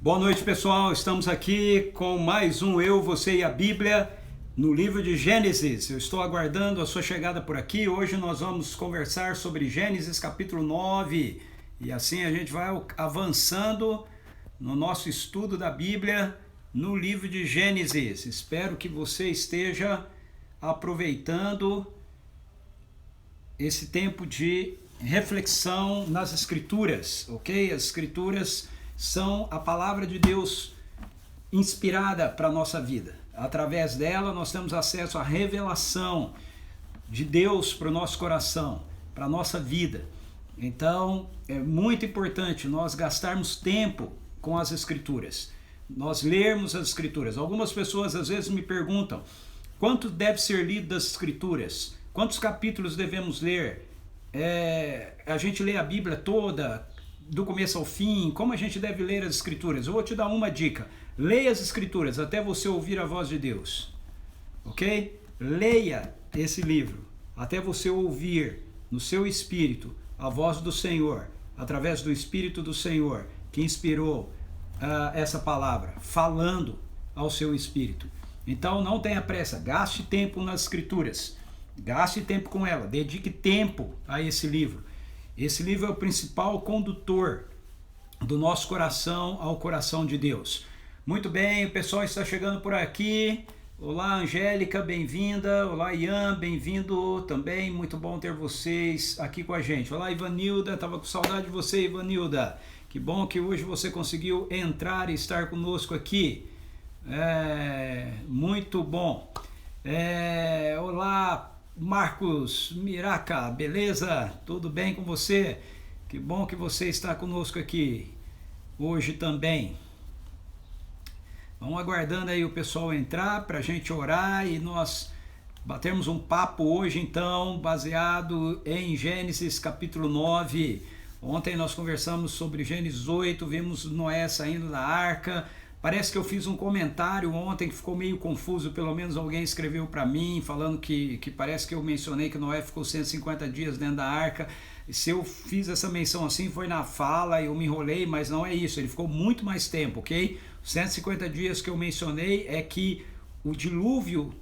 Boa noite, pessoal. Estamos aqui com mais um Eu, Você e a Bíblia no livro de Gênesis. Eu estou aguardando a sua chegada por aqui. Hoje nós vamos conversar sobre Gênesis capítulo 9 e assim a gente vai avançando no nosso estudo da Bíblia no livro de Gênesis. Espero que você esteja aproveitando esse tempo de reflexão nas Escrituras, ok? As Escrituras são a palavra de Deus inspirada para a nossa vida. Através dela nós temos acesso à revelação de Deus para o nosso coração, para a nossa vida. Então é muito importante nós gastarmos tempo com as Escrituras, nós lermos as Escrituras. Algumas pessoas às vezes me perguntam quanto deve ser lido das Escrituras, quantos capítulos devemos ler, a gente lê a Bíblia toda, do começo ao fim, como a gente deve ler as Escrituras. Eu vou te dar uma dica: leia as Escrituras até você ouvir a voz de Deus, ok? Leia esse livro até você ouvir no seu espírito a voz do Senhor, através do Espírito do Senhor que inspirou essa palavra, falando ao seu espírito. Então não tenha pressa, gaste tempo nas Escrituras, gaste tempo com ela, dedique tempo a esse livro. Esse livro é o principal condutor do nosso coração ao coração de Deus. Muito bem, o pessoal está chegando por aqui. Olá, Angélica, bem-vinda. Olá, Ian, bem-vindo também. Muito bom ter vocês aqui com a gente. Olá, Ivanilda, estava com saudade de você, Ivanilda. Que bom que hoje você conseguiu entrar e estar conosco aqui. Muito bom. Olá, Marcos Miraca, beleza? Tudo bem com você? Que bom que você está conosco aqui hoje também. Vamos aguardando aí o pessoal entrar para a gente orar e nós batermos um papo hoje então, baseado em Gênesis capítulo 9. Ontem nós conversamos sobre Gênesis 8, vimos Noé saindo da arca. Parece que eu fiz um comentário ontem que ficou meio confuso, pelo menos alguém escreveu para mim, falando que parece que eu mencionei que Noé ficou 150 dias dentro da arca. Se eu fiz essa menção assim, foi na fala, eu me enrolei, mas não é isso, ele ficou muito mais tempo, ok? Os 150 dias que eu mencionei é que o dilúvio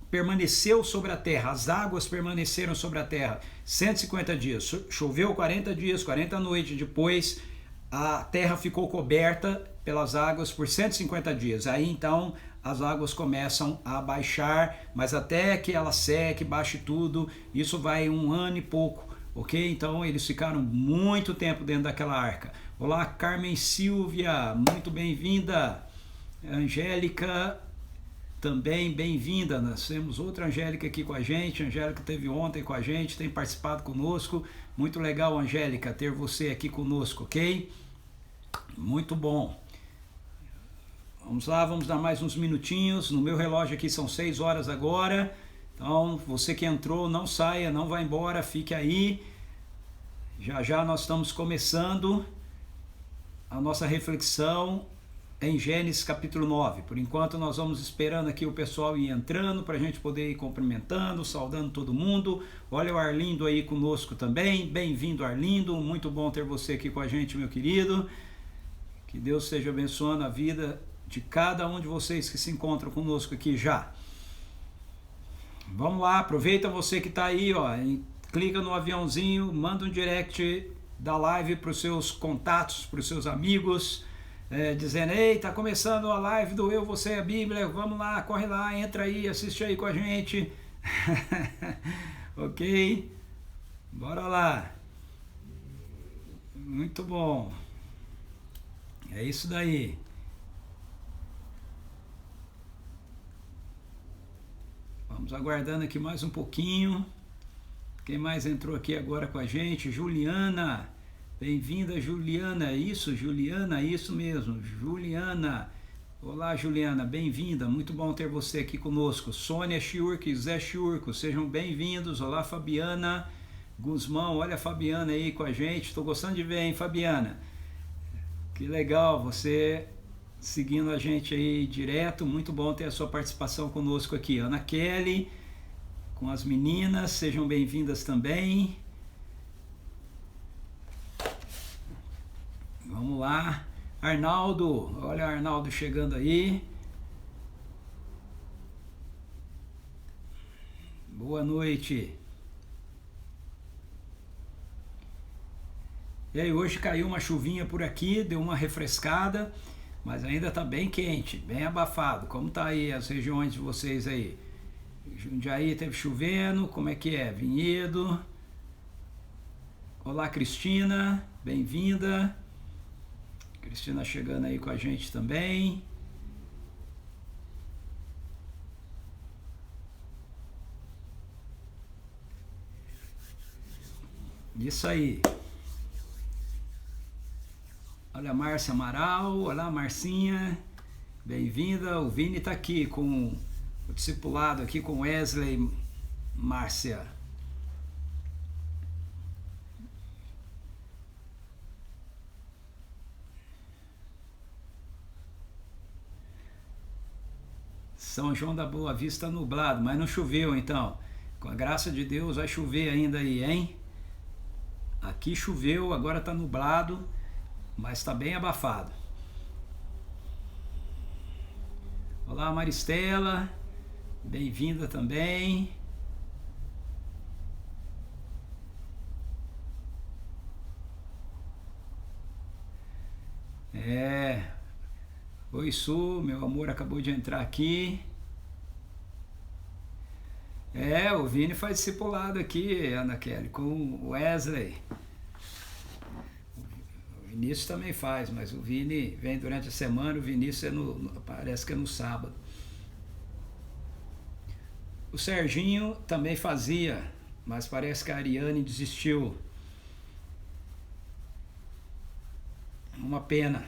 permaneceu sobre a terra, as águas permaneceram sobre a terra 150 dias, choveu 40 dias, 40 noites, depois a terra ficou coberta pelas águas por 150 dias. Aí então as águas começam a baixar, mas até que ela seque, baixe tudo, isso vai 1 ano e pouco, ok? Então eles ficaram muito tempo dentro daquela arca. Olá, Carmen Silvia, muito bem-vinda. Angélica, também bem-vinda. Nós temos outra Angélica aqui com a gente. A Angélica esteve ontem com a gente, tem participado conosco. Muito legal, Angélica, ter você aqui conosco, ok? Muito bom. Vamos lá, vamos dar mais uns minutinhos. No meu relógio aqui são 6 horas agora. Então, você que entrou, não saia, não vá embora, fique aí. Já já nós estamos começando a nossa reflexão em Gênesis capítulo 9. Por enquanto nós vamos esperando aqui o pessoal ir entrando para a gente poder ir cumprimentando, saudando todo mundo. Olha o Arlindo aí conosco também. Bem-vindo, Arlindo. Muito bom ter você aqui com a gente, meu querido. Que Deus esteja abençoando a vida de cada um de vocês que se encontram conosco aqui já. Vamos lá, aproveita você que está aí, ó, clica no aviãozinho, manda um direct da live para os seus contatos, para os seus amigos, dizendo: ei, tá começando a live do Eu, Você e a Bíblia, vamos lá, corre lá, entra aí, assiste aí com a gente. Ok? Bora lá. Muito bom. É isso daí. Vamos aguardando aqui mais um pouquinho. Quem mais entrou aqui agora com a gente? Juliana. Bem-vinda, Juliana. Isso, Juliana, isso mesmo. Juliana. Olá, Juliana. Bem-vinda. Muito bom ter você aqui conosco. Sônia Chiurque, Zé Chiurco. Sejam bem-vindos. Olá, Fabiana Guzmão. Olha a Fabiana aí com a gente. Estou gostando de ver, hein, Fabiana? Que legal, você seguindo a gente aí direto, muito bom ter a sua participação conosco aqui. Ana Kelly, com as meninas, sejam bem-vindas também. Vamos lá, Arnaldo, olha o Arnaldo chegando aí. Boa noite. E aí, hoje caiu uma chuvinha por aqui, deu uma refrescada, mas ainda está bem quente, bem abafado. Como tá aí as regiões de vocês aí? Jundiaí teve chovendo, como é que é? Vinhedo. Olá, Cristina, bem-vinda. Cristina chegando aí com a gente também. Isso aí. Olha a Márcia Amaral, olá Marcinha, bem-vinda. O Vini está aqui com o discipulado aqui com Wesley. Márcia. São João da Boa Vista nublado, mas não choveu então. Com a graça de Deus vai chover ainda aí, hein? Aqui choveu, agora está nublado, mas está bem abafado. Olá, Maristela, bem-vinda também. Oi, Su, meu amor acabou de entrar aqui. O Vini faz discipulado aqui, Ana Kelly, com o Wesley. O Vinícius também faz, mas o Vini vem durante a semana, o Vinícius parece que é no sábado. O Serginho também fazia, mas parece que a Ariane desistiu. Uma pena.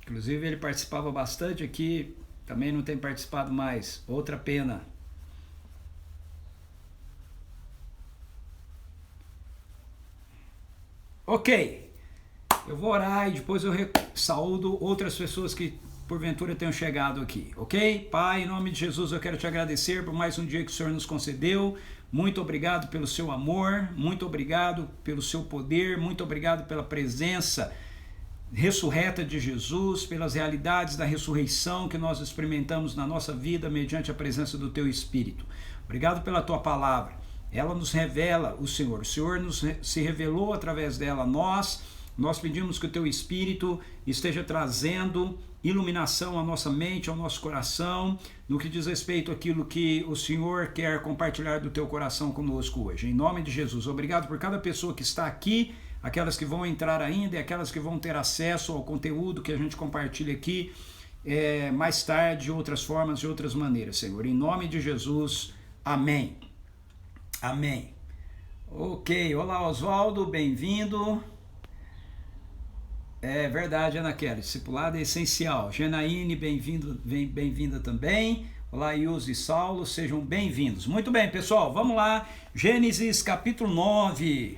Inclusive ele participava bastante aqui, também não tem participado mais. Outra pena. Ok, eu vou orar e depois eu saúdo outras pessoas que porventura tenham chegado aqui, ok? Pai, em nome de Jesus eu quero te agradecer por mais um dia que o Senhor nos concedeu. Muito obrigado pelo seu amor, muito obrigado pelo seu poder, muito obrigado pela presença ressurreta de Jesus, pelas realidades da ressurreição que nós experimentamos na nossa vida mediante a presença do teu Espírito. Obrigado pela tua palavra. Ela nos revela o Senhor se revelou através dela a nós pedimos que o teu Espírito esteja trazendo iluminação à nossa mente, ao nosso coração, no que diz respeito àquilo que o Senhor quer compartilhar do teu coração conosco hoje. Em nome de Jesus, obrigado por cada pessoa que está aqui, aquelas que vão entrar ainda e aquelas que vão ter acesso ao conteúdo que a gente compartilha aqui mais tarde, de outras formas, de outras maneiras, Senhor. Em nome de Jesus, amém. Amém. Ok, olá Oswaldo, bem-vindo. É verdade, Ana Kelly, discipulado é essencial. Janaíne, bem-vinda também. Olá, Ilse e Saulo, sejam bem-vindos. Muito bem, pessoal, vamos lá. Gênesis capítulo 9.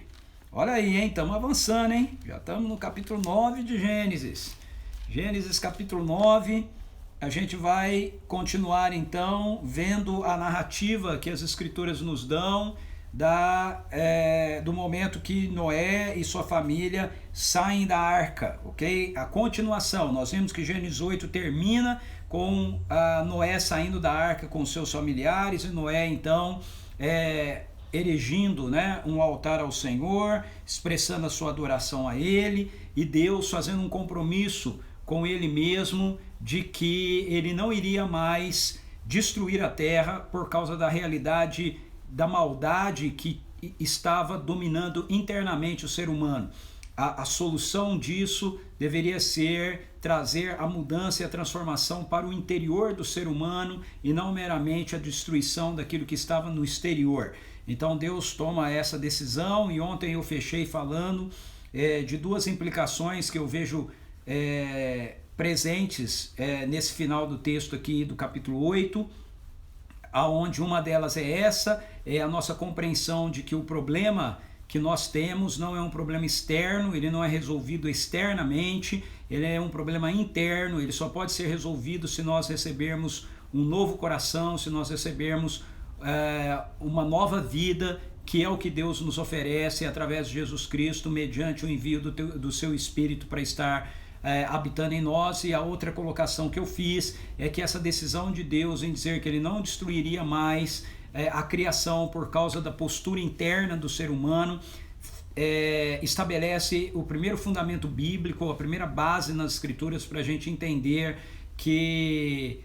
Olha aí, hein, estamos avançando, hein? Já estamos no capítulo 9 de Gênesis. Gênesis capítulo 9. A gente vai continuar então vendo a narrativa que as escrituras nos dão do momento que Noé e sua família saem da arca, ok? A continuação, nós vimos que Gênesis 8 termina com Noé saindo da arca com seus familiares e Noé então erigindo, né, um altar ao Senhor, expressando a sua adoração a Ele e Deus fazendo um compromisso com Ele mesmo de que Ele não iria mais destruir a terra por causa da realidade da maldade que estava dominando internamente o ser humano. A solução disso deveria ser trazer a mudança e a transformação para o interior do ser humano e não meramente a destruição daquilo que estava no exterior. Então Deus toma essa decisão e ontem eu fechei falando de duas implicações que eu vejo presentes nesse final do texto aqui do capítulo 8, aonde uma delas é a nossa compreensão de que o problema que nós temos não é um problema externo, ele não é resolvido externamente, ele é um problema interno, ele só pode ser resolvido se nós recebermos um novo coração, se nós recebermos uma nova vida que é o que Deus nos oferece através de Jesus Cristo, mediante o envio do seu Espírito para estar habitando em nós. E a outra colocação que eu fiz é que essa decisão de Deus em dizer que ele não destruiria mais a criação por causa da postura interna do ser humano, estabelece o primeiro fundamento bíblico, a primeira base nas Escrituras para a gente entender que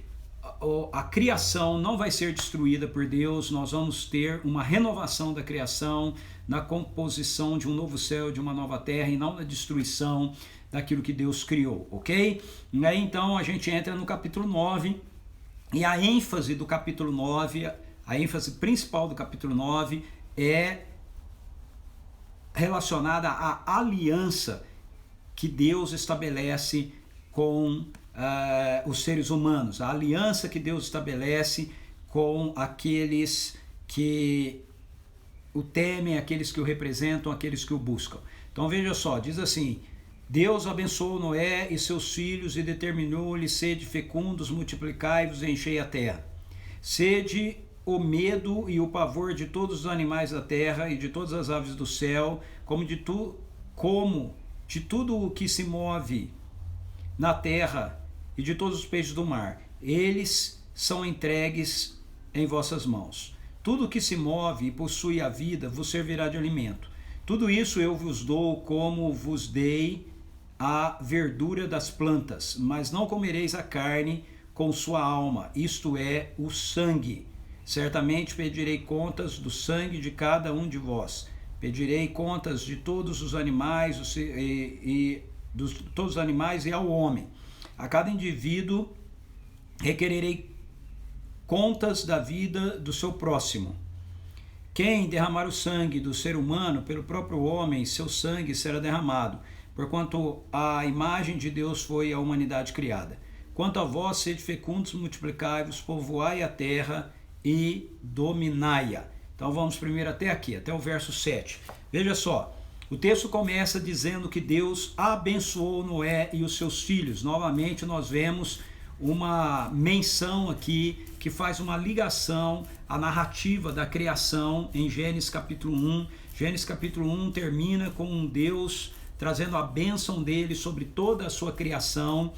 a criação não vai ser destruída por Deus. Nós vamos ter uma renovação da criação, na composição de um novo céu, de uma nova terra, e não na destruição daquilo que Deus criou, ok? E aí, então a gente entra no capítulo 9, e a ênfase do capítulo 9, a ênfase principal do capítulo 9 é relacionada à aliança que Deus estabelece com os seres humanos, a aliança que Deus estabelece com aqueles que o temem, aqueles que o representam, aqueles que o buscam. Então veja só, diz assim: Deus abençoou Noé e seus filhos e determinou-lhes: sede fecundos, multiplicai-vos e enchei a terra. Sede o medo e o pavor de todos os animais da terra e de todas as aves do céu, como de tudo o que se move na terra e de todos os peixes do mar. Eles são entregues em vossas mãos. Tudo o que se move e possui a vida vos servirá de alimento. Tudo isso eu vos dou como vos dei a verdura das plantas, mas não comereis a carne com sua alma, isto é, o sangue. Certamente pedirei contas do sangue de cada um de vós. Pedirei contas de todos os animais todos os animais e ao homem. A cada indivíduo requererei contas da vida do seu próximo. Quem derramar o sangue do ser humano, pelo próprio homem, seu sangue será derramado, porquanto a imagem de Deus foi a humanidade criada. Quanto a vós, sede fecundos, multiplicai-vos, povoai a terra e dominai-a. Então vamos primeiro até aqui, até o verso 7. Veja só, o texto começa dizendo que Deus abençoou Noé e os seus filhos. Novamente nós vemos uma menção aqui que faz uma ligação à narrativa da criação em Gênesis capítulo 1. Gênesis capítulo 1 termina com um Deus trazendo a bênção dele sobre toda a sua criação,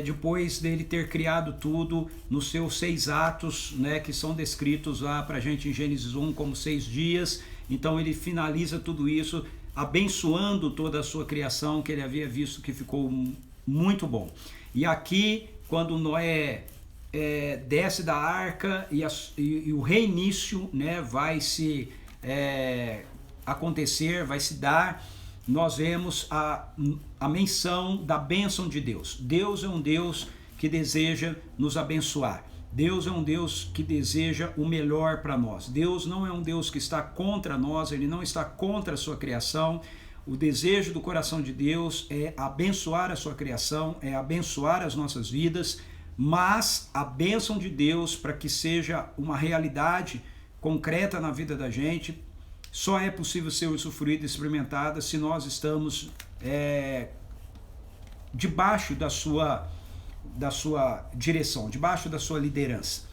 depois dele ter criado tudo nos seus 6 atos, né, que são descritos lá para a gente em Gênesis 1 como 6 dias. Então ele finaliza tudo isso abençoando toda a sua criação, que ele havia visto que ficou muito bom. E aqui, quando Noé desce da arca e o reinício, né, vai se acontecer, vai se dar, nós vemos a menção da bênção de Deus. Deus é um Deus que deseja nos abençoar. Deus é um Deus que deseja o melhor para nós. Deus não é um Deus que está contra nós, ele não está contra a sua criação. O desejo do coração de Deus é abençoar a sua criação, é abençoar as nossas vidas, mas a bênção de Deus, para que seja uma realidade concreta na vida da gente, só é possível ser usufruída e experimentada se nós estamos debaixo da sua direção, debaixo da sua liderança.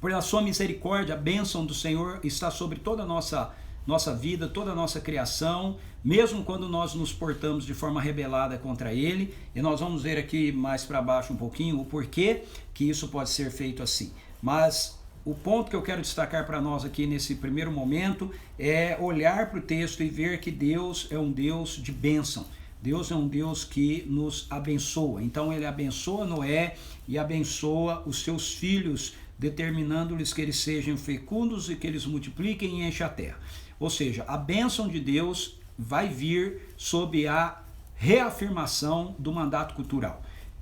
Por sua misericórdia, a bênção do Senhor está sobre toda a nossa vida, toda a nossa criação, mesmo quando nós nos portamos de forma rebelada contra Ele. E nós vamos ver aqui mais para baixo um pouquinho o porquê que isso pode ser feito assim. Mas o ponto que eu quero destacar para nós aqui nesse primeiro momento é olhar para o texto e ver que Deus é um Deus de bênção. Deus é um Deus que nos abençoa. Então ele abençoa Noé e abençoa os seus filhos, determinando-lhes que eles sejam fecundos e que eles multipliquem e enchem a terra. Ou seja, a bênção de Deus vai vir sob a reafirmação do mandato cultural.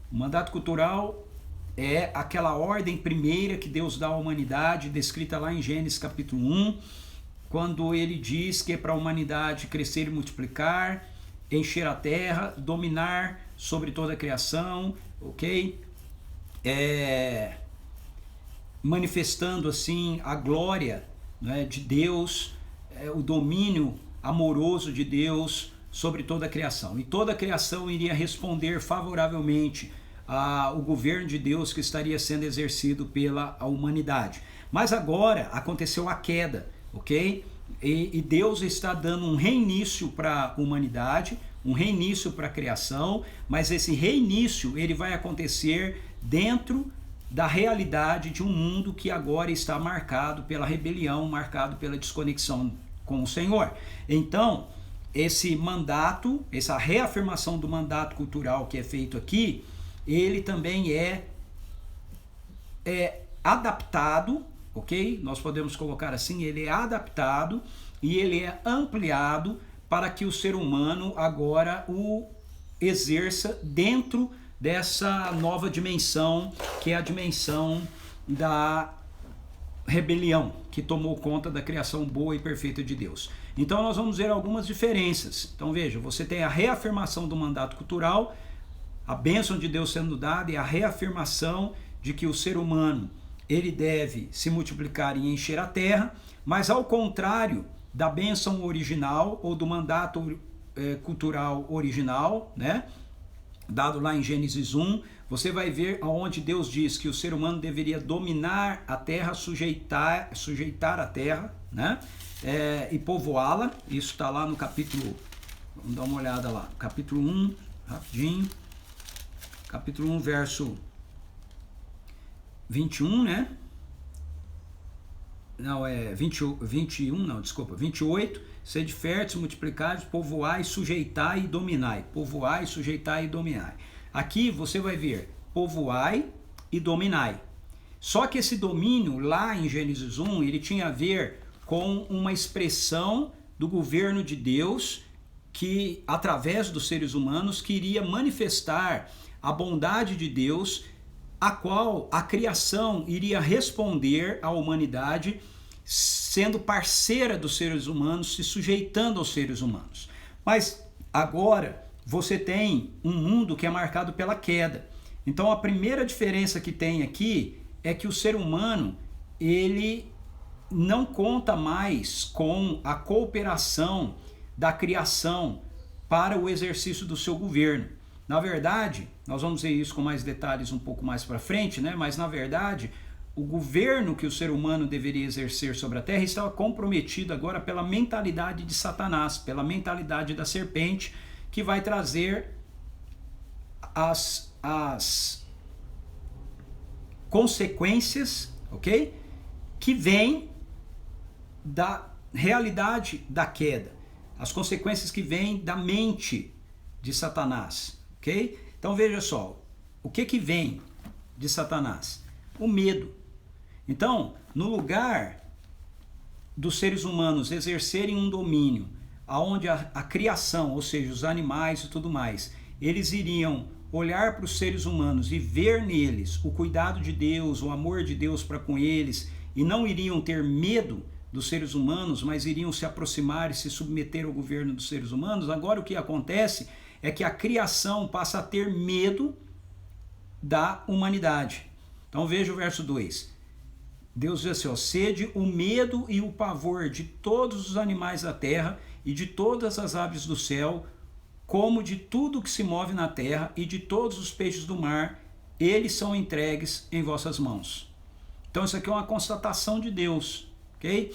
O mandato cultural é aquela ordem primeira que Deus dá à humanidade, descrita lá em Gênesis capítulo 1, quando ele diz que é para a humanidade crescer e multiplicar, encher a terra, dominar sobre toda a criação, ok? Manifestando assim a glória, né, de Deus, o domínio amoroso de Deus sobre toda a criação. E toda a criação iria responder favoravelmente ao governo de Deus que estaria sendo exercido pela humanidade. Mas agora aconteceu a queda. ok? E Deus está dando um reinício para a humanidade, um reinício para a criação, mas esse reinício ele vai acontecer dentro da realidade de um mundo que agora está marcado pela rebelião, marcado pela desconexão com o Senhor. Então, esse mandato, essa reafirmação do mandato cultural que é feito aqui, ele também é adaptado, ok? Nós podemos colocar assim, ele é adaptado e ele é ampliado para que o ser humano agora o exerça dentro dessa nova dimensão, que é a dimensão da rebelião, que tomou conta da criação boa e perfeita de Deus. Então nós vamos ver algumas diferenças. Então veja, você tem a reafirmação do mandato cultural, a bênção de Deus sendo dada e a reafirmação de que o ser humano ele deve se multiplicar e encher a terra, mas ao contrário da bênção original ou do mandato cultural original, né? Dado lá em Gênesis 1, você vai ver aonde Deus diz que o ser humano deveria dominar a terra, sujeitar a terra, né? E povoá-la. Isso está lá no capítulo, vamos dar uma olhada lá, capítulo 1, rapidinho, capítulo 1, verso 21, né? Não, 21, não, desculpa, 28, sede férteis, multiplicai, povoai, sujeitai e dominai. Povoai, sujeitai e dominai. Aqui você vai ver povoai e dominai. Só que esse domínio lá em Gênesis 1, ele tinha a ver com uma expressão do governo de Deus que, através dos seres humanos, queria manifestar a bondade de Deus, a qual a criação iria responder à humanidade, sendo parceira dos seres humanos, se sujeitando aos seres humanos. Mas agora você tem um mundo que é marcado pela queda. Então a primeira diferença que tem aqui é que o ser humano, ele não conta mais com a cooperação da criação para o exercício do seu governo. Na verdade, nós vamos ver isso com mais detalhes um pouco mais para frente, né? Mas na verdade, o governo que o ser humano deveria exercer sobre a terra estava comprometido agora pela mentalidade de Satanás, pela mentalidade da serpente, que vai trazer as consequências, ok? Que vêm da realidade da queda, as consequências que vêm da mente de Satanás. Okay? Então veja só, o que vem de Satanás? O medo. Então, no lugar dos seres humanos exercerem um domínio, onde a criação, ou seja, os animais e tudo mais, eles iriam olhar para os seres humanos e ver neles o cuidado de Deus, o amor de Deus para com eles, e não iriam ter medo dos seres humanos, mas iriam se aproximar e se submeter ao governo dos seres humanos. Agora o que acontece é que a criação passa a ter medo da humanidade. Então veja o verso 2. Deus diz assim, ó, sede o medo e o pavor de todos os animais da terra e de todas as aves do céu, como de tudo que se move na terra e de todos os peixes do mar, eles são entregues em vossas mãos. Então isso aqui é uma constatação de Deus, ok?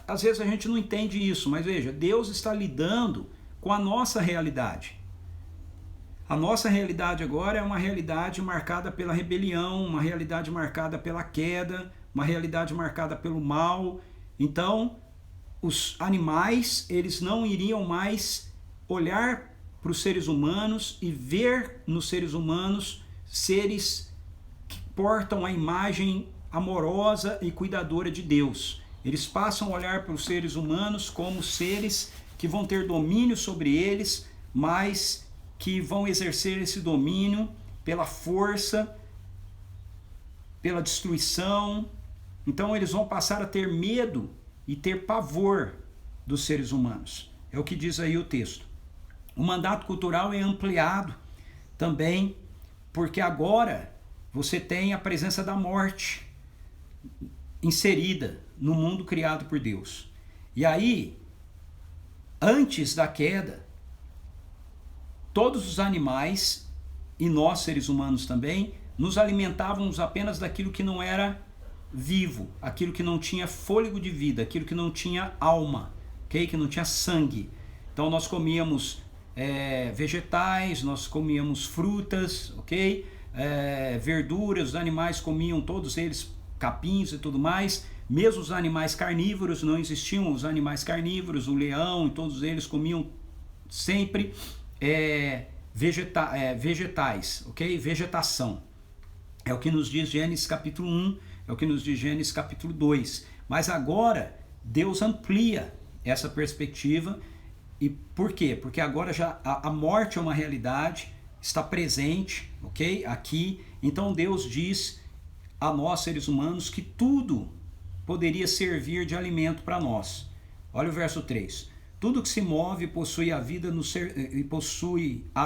Às vezes a gente não entende isso, mas veja, Deus está lidando com a nossa realidade. A nossa realidade agora é uma realidade marcada pela rebelião, uma realidade marcada pela queda, uma realidade marcada pelo mal. Então, os animais, eles não iriam mais olhar para os seres humanos e ver nos seres humanos seres que portam a imagem amorosa e cuidadora de Deus. Eles passam a olhar para os seres humanos como seres que vão ter domínio sobre eles, mas que vão exercer esse domínio pela força, pela destruição. Então eles vão passar a ter medo e ter pavor dos seres humanos. É o que diz aí o texto. O mandato cultural é ampliado também, porque agora você tem a presença da morte inserida no mundo criado por Deus. E aí, antes da queda, todos os animais, e nós seres humanos também, nos alimentávamos apenas daquilo que não era vivo, aquilo que não tinha fôlego de vida, aquilo que não tinha alma, ok? Que não tinha sangue. Então nós comíamos vegetais, nós comíamos frutas, ok? Verduras, os animais comiam todos eles capins e tudo mais. Mesmo os animais carnívoros, não existiam os animais carnívoros, o leão e todos eles comiam sempre vegetais, ok? Vegetação. É o que nos diz Gênesis capítulo 1, é o que nos diz Gênesis capítulo 2. Mas agora Deus amplia essa perspectiva. E por quê? Porque agora já a morte é uma realidade, está presente, ok? Aqui. Então Deus diz a nós, seres humanos, que tudo poderia servir de alimento para nós. Olha o verso 3. Tudo que se move e possui a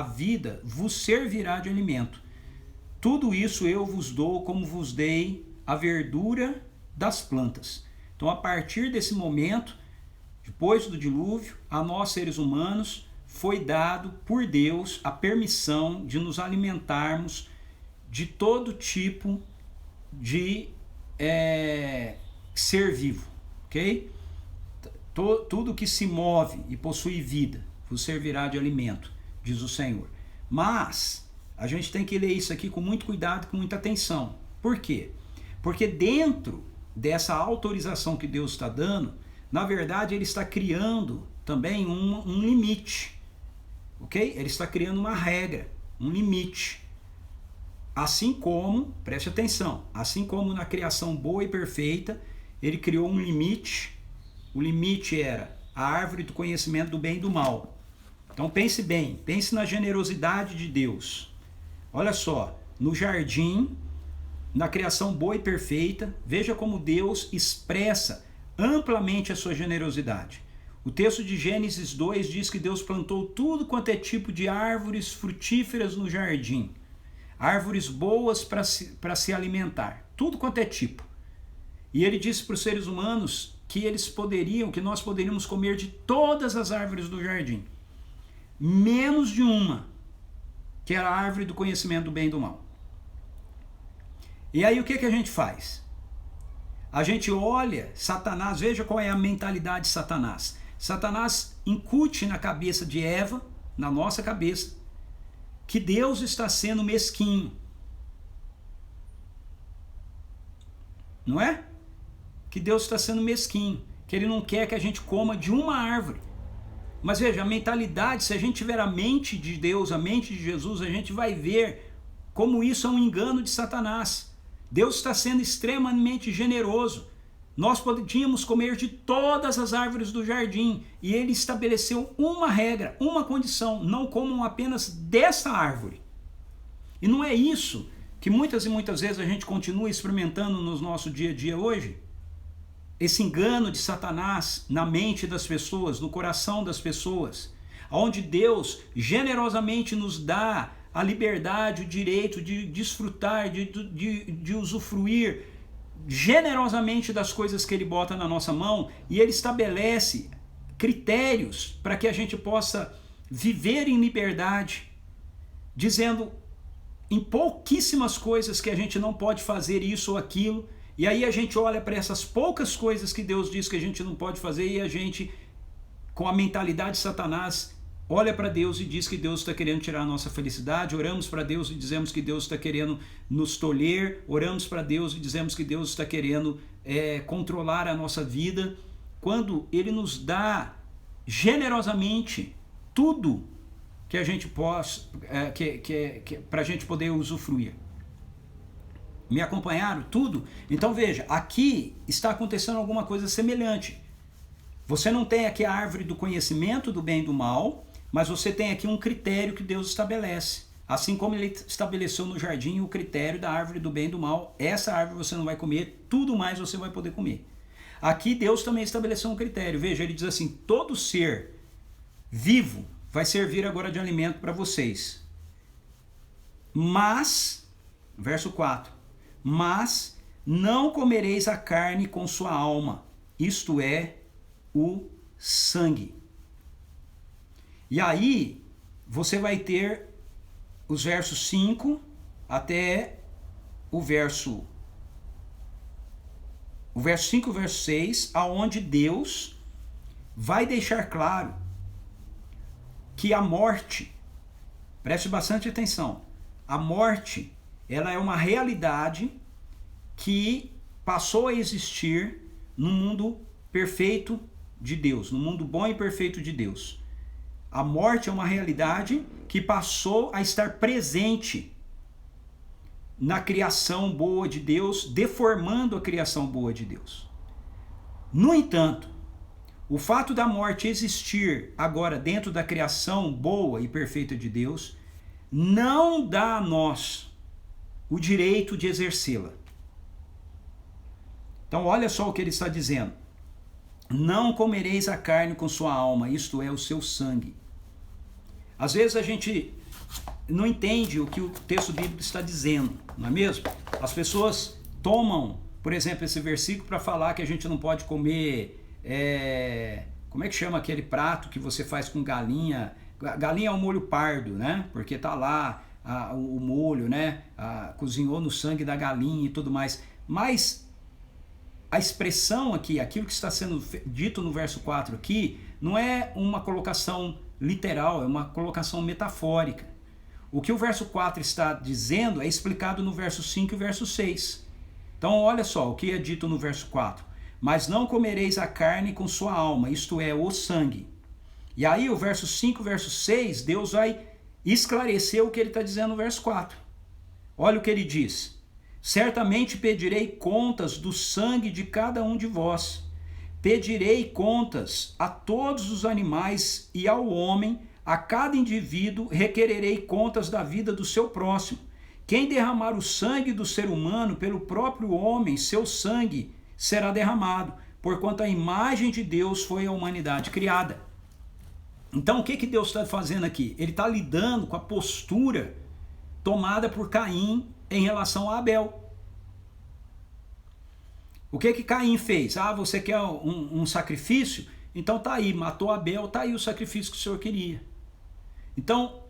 vida vos servirá de alimento. Tudo isso eu vos dou como vos dei a verdura das plantas. Então, a partir desse momento, depois do dilúvio, a nós seres humanos foi dado por Deus a permissão de nos alimentarmos de todo tipo de ser vivo, ok? Tudo que se move e possui vida vos servirá de alimento, diz o Senhor. Mas a gente tem que ler isso aqui com muito cuidado, com muita atenção. Por quê? Porque dentro dessa autorização que Deus está dando, na verdade ele está criando também um limite, ok? Ele está criando uma regra, um limite. Assim como, preste atenção, assim como na criação boa e perfeita, ele criou um limite. O limite era a árvore do conhecimento do bem e do mal. Então pense bem, pense na generosidade de Deus. Olha só, no jardim, na criação boa e perfeita, veja como Deus expressa amplamente a sua generosidade. O texto de Gênesis 2 diz que Deus plantou tudo quanto é tipo de árvores frutíferas no jardim. Árvores boas para se alimentar. Tudo quanto é tipo. E ele disse para os seres humanos que nós poderíamos comer de todas as árvores do jardim. Menos de uma, que era a árvore do conhecimento do bem e do mal. E aí o que a gente faz? A gente olha Satanás, veja qual é a mentalidade de Satanás. Satanás incute na cabeça de Eva, na nossa cabeça, que Deus está sendo mesquinho. Não é? Que Deus está sendo mesquinho, que ele não quer que a gente coma de uma árvore. Mas veja, a mentalidade, se a gente tiver a mente de Deus, a mente de Jesus, a gente vai ver como isso é um engano de Satanás. Deus está sendo extremamente generoso. Nós podíamos comer de todas as árvores do jardim e ele estabeleceu uma regra, uma condição: não comam apenas dessa árvore. E não é isso que muitas e muitas vezes a gente continua experimentando no nosso dia a dia hoje? Esse engano de Satanás na mente das pessoas, no coração das pessoas, onde Deus generosamente nos dá a liberdade, o direito de desfrutar, de usufruir generosamente das coisas que Ele bota na nossa mão, e Ele estabelece critérios para que a gente possa viver em liberdade, dizendo em pouquíssimas coisas que a gente não pode fazer isso ou aquilo. E aí a gente olha para essas poucas coisas que Deus diz que a gente não pode fazer e a gente, com a mentalidade de Satanás, olha para Deus e diz que Deus está querendo tirar a nossa felicidade. Oramos para Deus e dizemos que Deus está querendo nos tolher. Oramos para Deus e dizemos que Deus está querendo controlar a nossa vida, quando Ele nos dá generosamente tudo que a gente possa, para a gente poder usufruir. Me acompanharam? Tudo? Então veja, aqui está acontecendo alguma coisa semelhante. Você não tem aqui a árvore do conhecimento do bem e do mal, mas você tem aqui um critério que Deus estabelece. Assim como Ele estabeleceu no jardim o critério da árvore do bem e do mal. Essa árvore você não vai comer, tudo mais você vai poder comer. Aqui Deus também estabeleceu um critério. Veja, Ele diz assim: todo ser vivo vai servir agora de alimento para vocês. Mas, verso 4, mas não comereis a carne com sua alma, isto é, o sangue. E aí, você vai ter os versos 5 até o verso o verso 5 e o verso 6, aonde Deus vai deixar claro que a morte, preste bastante atenção, a morte, ela é uma realidade que passou a existir no mundo perfeito de Deus, no mundo bom e perfeito de Deus. A morte é uma realidade que passou a estar presente na criação boa de Deus, deformando a criação boa de Deus. No entanto, o fato da morte existir agora dentro da criação boa e perfeita de Deus não dá a nós o direito de exercê-la. Então olha só o que ele está dizendo. Não comereis a carne com sua alma, isto é, o seu sangue. Às vezes a gente não entende o que o texto bíblico está dizendo, não é mesmo? As pessoas tomam, por exemplo, esse versículo para falar que a gente não pode comer, como é que chama aquele prato que você faz com galinha? Galinha é um molho pardo, né? Porque tá lá o molho, né? Cozinhou no sangue da galinha e tudo mais. Mas a expressão aqui, aquilo que está sendo dito no verso 4 aqui, não é uma colocação literal, é uma colocação metafórica. O que o verso 4 está dizendo é explicado no verso 5 e verso 6. Então olha só o que é dito no verso 4. Mas não comereis a carne com sua alma, isto é, o sangue. E aí o verso 5 e verso 6, Deus vai esclarecer o que ele está dizendo no verso 4. Olha o que ele diz. Certamente pedirei contas do sangue de cada um de vós. Pedirei contas a todos os animais e ao homem, a cada indivíduo requererei contas da vida do seu próximo. Quem derramar o sangue do ser humano pelo próprio homem, seu sangue será derramado, porquanto a imagem de Deus foi a humanidade criada. Então o que Deus está fazendo aqui? Ele está lidando com a postura tomada por Caim em relação a Abel. O que Caim fez? Você quer um sacrifício? Então tá aí, matou Abel, tá aí o sacrifício que o Senhor queria. Então,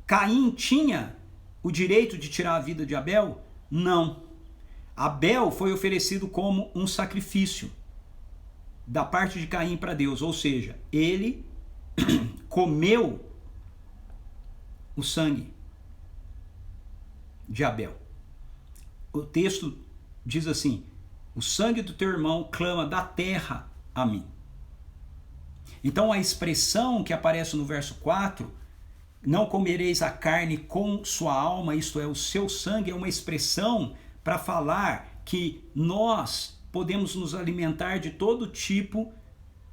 Caim tinha o direito de tirar a vida de Abel? Não. Abel foi oferecido como um sacrifício da parte de Caim para Deus, ou seja, ele comeu o sangue de Abel. O texto diz assim: o sangue do teu irmão clama da terra a mim. Então a expressão que aparece no verso 4, não comereis a carne com sua alma, isto é, o seu sangue, é uma expressão para falar que nós podemos nos alimentar de todo tipo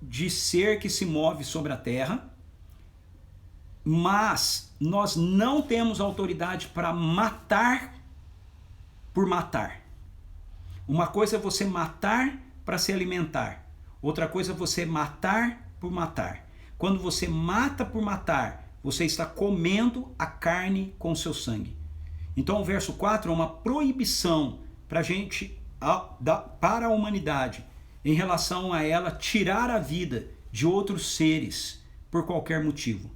de ser que se move sobre a terra, mas nós não temos autoridade para matar por matar. Uma coisa é você matar para se alimentar, outra coisa é você matar por matar. Quando você mata por matar, você está comendo a carne com o seu sangue. Então o verso 4 é uma proibição para a humanidade, em relação a ela tirar a vida de outros seres por qualquer motivo.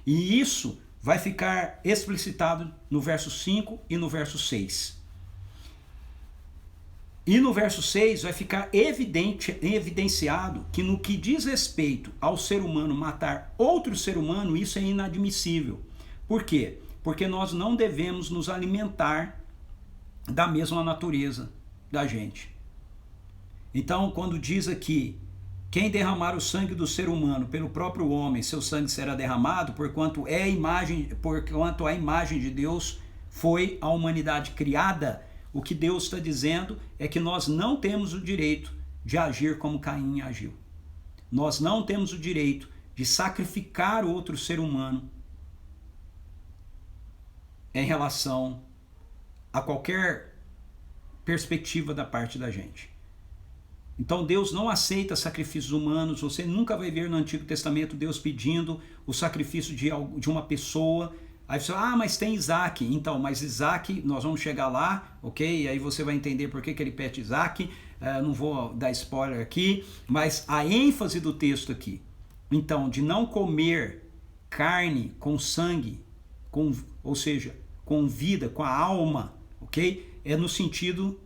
E isso vai ficar explicitado no verso 5 e no verso 6. E no verso 6 vai ficar evidenciado que no que diz respeito ao ser humano matar outro ser humano, isso é inadmissível. Por quê? Porque nós não devemos nos alimentar da mesma natureza da gente. Então, quando diz aqui, quem derramar o sangue do ser humano pelo próprio homem, seu sangue será derramado, porquanto a imagem de Deus foi a humanidade criada, o que Deus está dizendo é que nós não temos o direito de agir como Caim agiu. Nós não temos o direito de sacrificar outro ser humano em relação a qualquer perspectiva da parte da gente. Então Deus não aceita sacrifícios humanos. Você nunca vai ver no Antigo Testamento Deus pedindo o sacrifício de uma pessoa. Aí você fala, mas tem Isaac. Então, mas Isaac, nós vamos chegar lá, ok? E aí você vai entender por que ele pede Isaac. Não vou dar spoiler aqui, mas a ênfase do texto aqui, então, de não comer carne com sangue, ou seja, com vida, com a alma, ok? É no sentido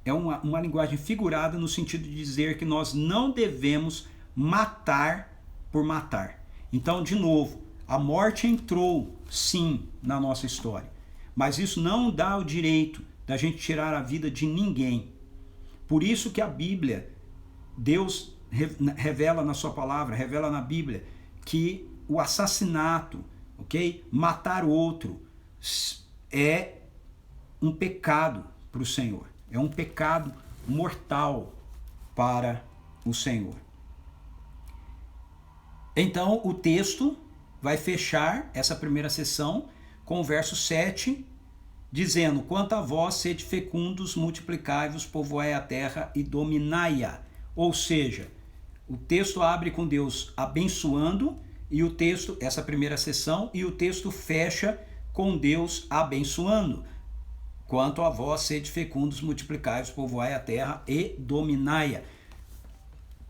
é uma linguagem figurada no sentido de dizer que nós não devemos matar por matar. Então, de novo, a morte entrou, sim, na nossa história. Mas isso não dá o direito da gente tirar a vida de ninguém. Por isso que a Bíblia, Deus revela na sua palavra, revela na Bíblia, que o assassinato, ok? Matar outro é um pecado para o Senhor. É um pecado mortal para o Senhor. Então, o texto vai fechar essa primeira sessão com o verso 7, dizendo: quanto a vós, sede fecundos, multiplicai-vos, povoai a terra e dominai-a. Ou seja, o texto abre com Deus abençoando, e o texto, essa primeira sessão, e o texto fecha com Deus abençoando. Quanto a vós, sede fecundos, multiplicai-vos, povoai a terra e dominai-a.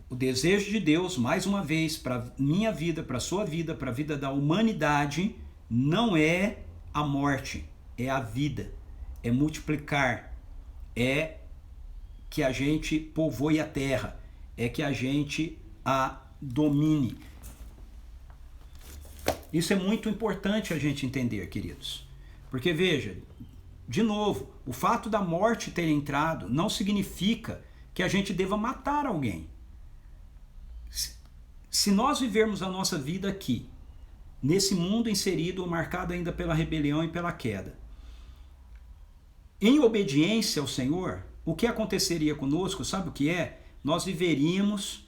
O desejo de Deus, mais uma vez, para minha vida, para a sua vida, para a vida da humanidade, não é a morte, é a vida, é multiplicar, é que a gente povoe a terra, é que a gente a domine. Isso é muito importante a gente entender, queridos. Porque veja, de novo, o fato da morte ter entrado não significa que a gente deva matar alguém. Se nós vivermos a nossa vida aqui, nesse mundo inserido, marcado ainda pela rebelião e pela queda, em obediência ao Senhor, o que aconteceria conosco, sabe o que é? Nós viveríamos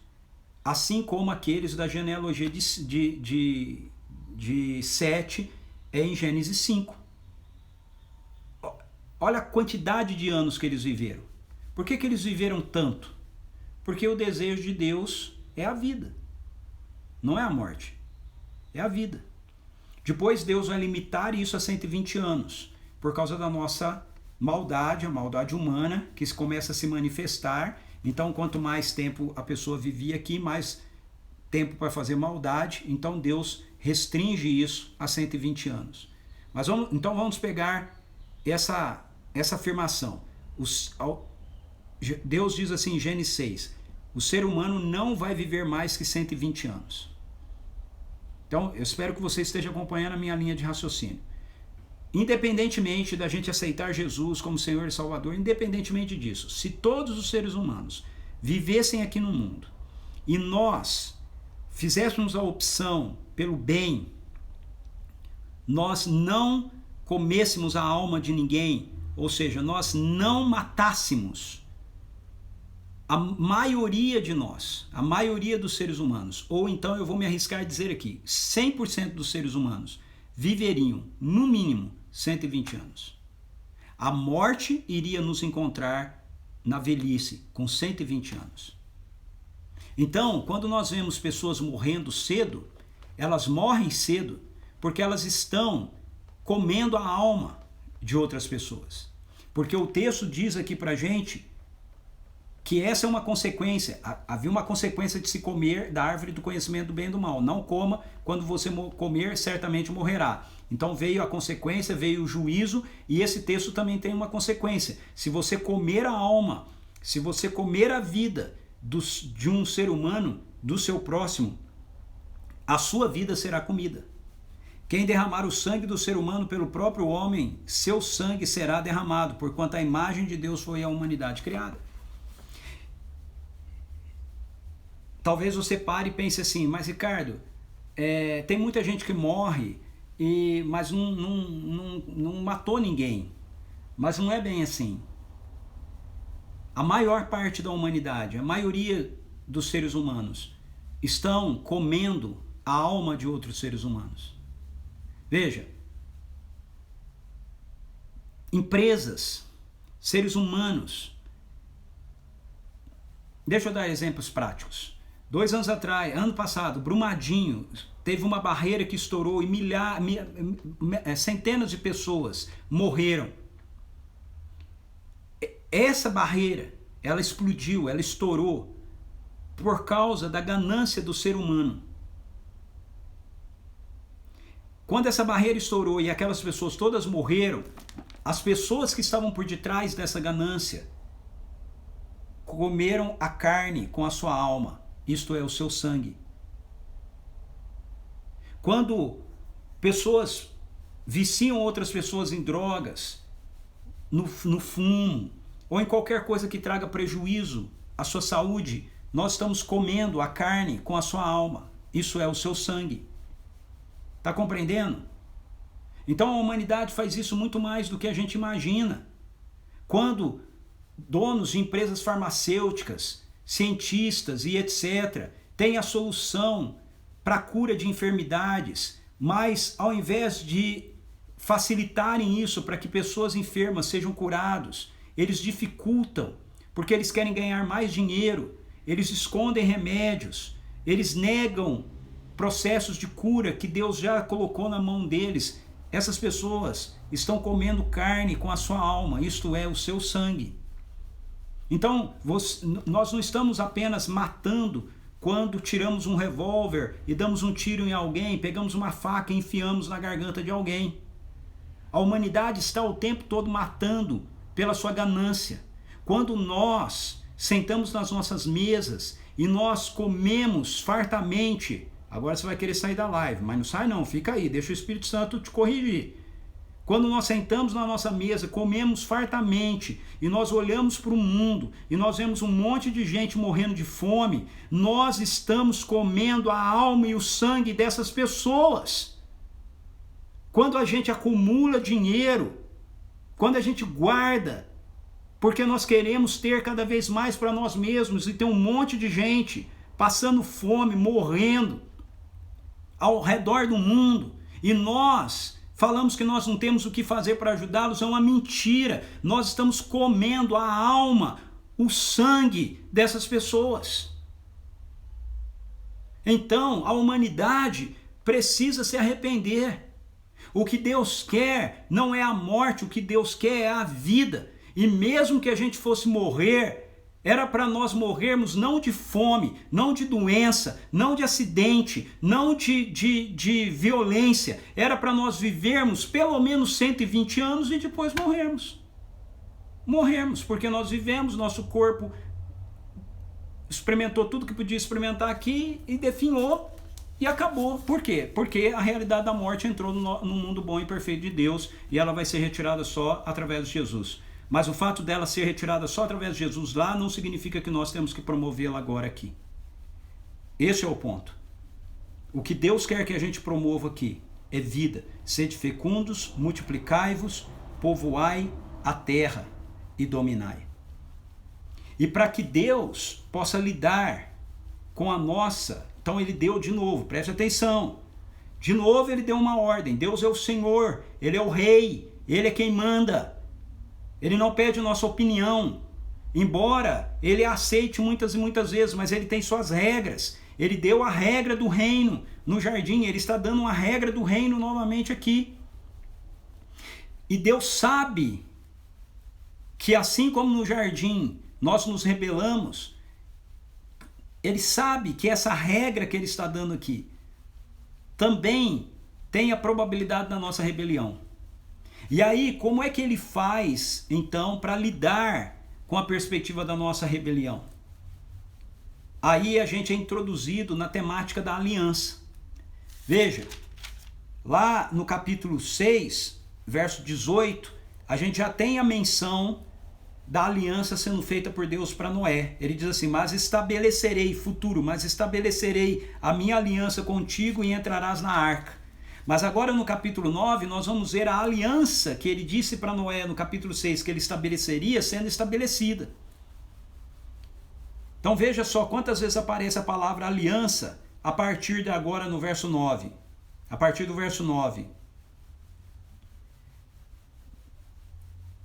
assim como aqueles da genealogia de Sete em Gênesis 5. Olha a quantidade de anos que eles viveram. Por que eles viveram tanto? Porque o desejo de Deus é a vida. Não é a morte, é a vida. Depois Deus vai limitar isso a 120 anos, por causa da nossa maldade, a maldade humana, que começa a se manifestar. Então, quanto mais tempo a pessoa vivia aqui, mais tempo para fazer maldade. Então, Deus restringe isso a 120 anos. Mas então vamos pegar essa afirmação. Deus diz assim em Gênesis 6, o ser humano não vai viver mais que 120 anos. Então, eu espero que você esteja acompanhando a minha linha de raciocínio. Independentemente da gente aceitar Jesus como Senhor e Salvador, independentemente disso, se todos os seres humanos vivessem aqui no mundo e nós fizéssemos a opção pelo bem, nós não comêssemos a alma de ninguém, ou seja, nós não matássemos a maioria de nós, a maioria dos seres humanos, ou então eu vou me arriscar a dizer aqui, 100% dos seres humanos viveriam, no mínimo, 120 anos. A morte iria nos encontrar na velhice, com 120 anos. Então, quando nós vemos pessoas morrendo cedo, elas morrem cedo porque elas estão comendo a alma de outras pessoas. Porque o texto diz aqui pra gente que essa é uma consequência, havia uma consequência de se comer da árvore do conhecimento do bem e do mal. Não coma, quando você comer, certamente morrerá. Então veio a consequência, veio o juízo, e esse texto também tem uma consequência. Se você comer a alma, se você comer a vida de um ser humano, do seu próximo, a sua vida será comida. Quem derramar o sangue do ser humano pelo próprio homem, seu sangue será derramado, porquanto a imagem de Deus foi a humanidade criada. Talvez você pare e pense assim, mas Ricardo, tem muita gente que morre, mas não matou ninguém. Mas não é bem assim. A maior parte da humanidade, a maioria dos seres humanos, estão comendo a alma de outros seres humanos. Veja, empresas, seres humanos. Deixa eu dar exemplos práticos. 2 anos atrás, ano passado, Brumadinho, teve uma barreira que estourou e centenas de pessoas morreram. Essa barreira, ela explodiu, ela estourou por causa da ganância do ser humano. Quando essa barreira estourou e aquelas pessoas todas morreram, as pessoas que estavam por detrás dessa ganância comeram a carne com a sua alma, isto é, o seu sangue. Quando pessoas viciam outras pessoas em drogas, no fumo, ou em qualquer coisa que traga prejuízo à sua saúde, nós estamos comendo a carne com a sua alma, isso é, o seu sangue. Está compreendendo? Então a humanidade faz isso muito mais do que a gente imagina. Quando donos de empresas farmacêuticas, cientistas e etc. têm a solução para a cura de enfermidades, mas ao invés de facilitarem isso para que pessoas enfermas sejam curadas, eles dificultam, porque eles querem ganhar mais dinheiro, eles escondem remédios, eles negam processos de cura que Deus já colocou na mão deles. Essas pessoas estão comendo carne com a sua alma, isto é, o seu sangue. Então, nós não estamos apenas matando quando tiramos um revólver e damos um tiro em alguém, pegamos uma faca e enfiamos na garganta de alguém. A humanidade está o tempo todo matando pela sua ganância. Quando nós sentamos nas nossas mesas e nós comemos fartamente, agora você vai querer sair da live, mas não sai não, fica aí, deixa o Espírito Santo te corrigir. Quando nós sentamos na nossa mesa, comemos fartamente e nós olhamos para o mundo e nós vemos um monte de gente morrendo de fome, nós estamos comendo a alma e o sangue dessas pessoas. Quando a gente acumula dinheiro, quando a gente guarda, porque nós queremos ter cada vez mais para nós mesmos e tem um monte de gente passando fome, morrendo ao redor do mundo, e nós falamos que nós não temos o que fazer para ajudá-los, é uma mentira. Nós estamos comendo a alma, o sangue dessas pessoas. Então, a humanidade precisa se arrepender. O que Deus quer não é a morte, o que Deus quer é a vida. E mesmo que a gente fosse morrer, era para nós morrermos não de fome, não de doença, não de acidente, não de violência. Era para nós vivermos pelo menos 120 anos e depois morrermos. Morrermos, porque nós vivemos, nosso corpo experimentou tudo que podia experimentar aqui e definhou e acabou. Por quê? Porque a realidade da morte entrou no mundo bom e perfeito de Deus e ela vai ser retirada só através de Jesus. Mas o fato dela ser retirada só através de Jesus lá não significa que nós temos que promovê-la agora aqui. Esse é o ponto. O que Deus quer que a gente promova aqui é vida. Sede fecundos, multiplicai-vos, povoai a terra e dominai. E para que Deus possa lidar com a nossa... Então ele deu de novo, preste atenção. De novo ele deu uma ordem. Deus é o Senhor, Ele é o Rei, Ele é quem manda. Ele não pede nossa opinião, embora ele aceite muitas e muitas vezes, mas ele tem suas regras. Ele deu a regra do reino no jardim, ele está dando uma regra do reino novamente aqui. E Deus sabe que assim como no jardim nós nos rebelamos, ele sabe que essa regra que ele está dando aqui também tem a probabilidade da nossa rebelião. E aí, como é que ele faz, então, para lidar com a perspectiva da nossa rebelião? Aí a gente é introduzido na temática da aliança. Veja, lá no capítulo 6, verso 18, a gente já tem a menção da aliança sendo feita por Deus para Noé. Ele diz assim, mas estabelecerei a minha aliança contigo e entrarás na arca. Mas agora no capítulo 9 nós vamos ver a aliança que ele disse para Noé no capítulo 6 que ele estabeleceria sendo estabelecida. Então veja só quantas vezes aparece a palavra aliança a partir de agora no verso 9. A partir do verso 9.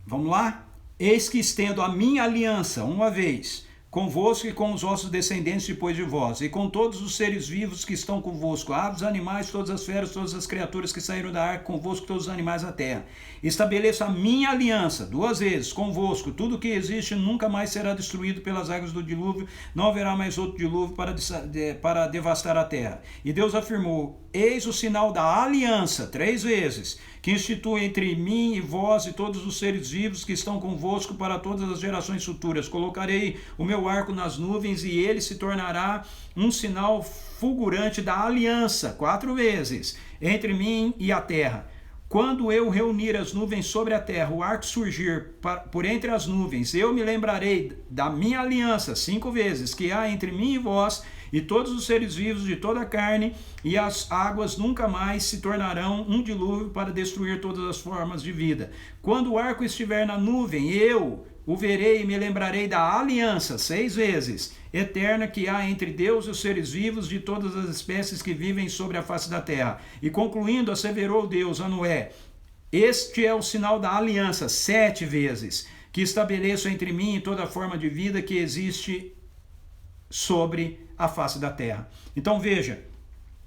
Vamos lá? Eis que estendo a minha aliança, uma vez, convosco e com os vossos descendentes depois de vós, e com todos os seres vivos que estão convosco, aves, animais, todas as feras, todas as criaturas que saíram da arca, convosco todos os animais da terra. Estabeleço a minha aliança, 2 vezes, convosco, tudo que existe nunca mais será destruído pelas águas do dilúvio, não haverá mais outro dilúvio para devastar a terra. E Deus afirmou, eis o sinal da aliança, 3 vezes, que institui entre mim e vós e todos os seres vivos que estão convosco para todas as gerações futuras. Colocarei o meu arco nas nuvens e ele se tornará um sinal fulgurante da aliança, 4 vezes, entre mim e a terra. Quando eu reunir as nuvens sobre a terra, o arco surgir por entre as nuvens, eu me lembrarei da minha aliança, 5 vezes, que há entre mim e vós, e todos os seres vivos de toda a carne, e as águas nunca mais se tornarão um dilúvio para destruir todas as formas de vida. Quando o arco estiver na nuvem, eu o verei e me lembrarei da aliança, 6 vezes, eterna que há entre Deus e os seres vivos de todas as espécies que vivem sobre a face da terra. E concluindo, asseverou Deus a Noé, este é o sinal da aliança, 7 vezes, que estabeleço entre mim e toda forma de vida que existe sobre a face da terra. Então veja,